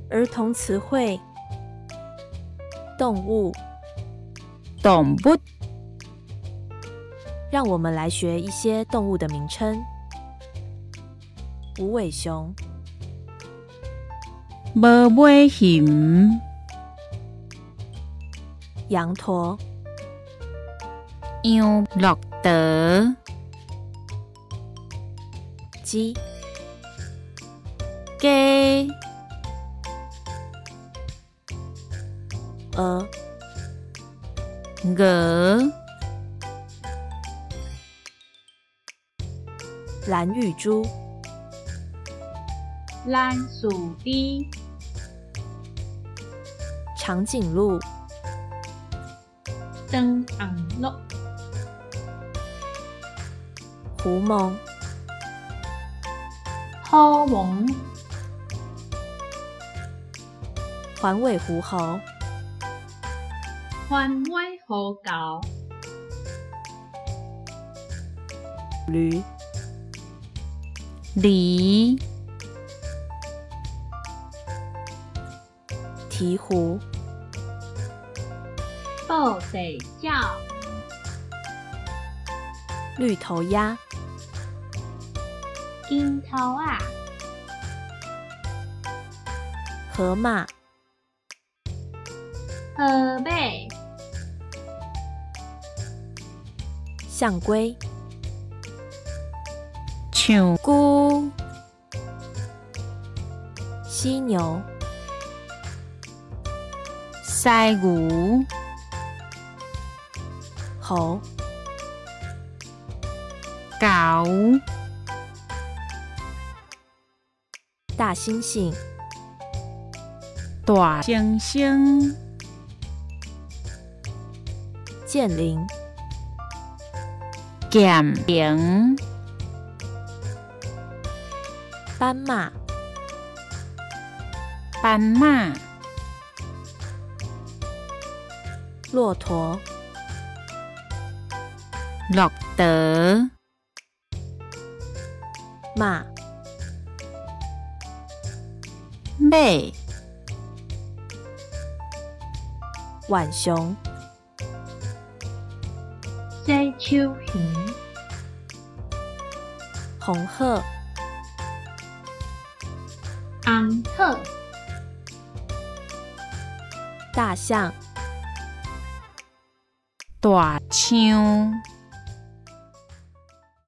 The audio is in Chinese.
儿童词汇：动物。动物。让我们来学一些动物的名称：无尾熊、无尾熊、羊驼、羊鹿德、鸡、鸡、鹅、鹅、蓝玉珠、蓝树枝、长颈鹿、长红鹿、狐獴、虎獴、环尾狐猴、环尾狐猴、驴、狸、鹈鹕、布袋鸟、绿头鸭、金头仔、河马、河马、象龟、象龟、犀牛、犀牛、猴、狗、大猩猩、大猩猩、剑羚、剑羚、斑马、斑马、骆驼、鹿德、马、马、浣熊、西秋熊、红鹤、红鹤、大象、大象、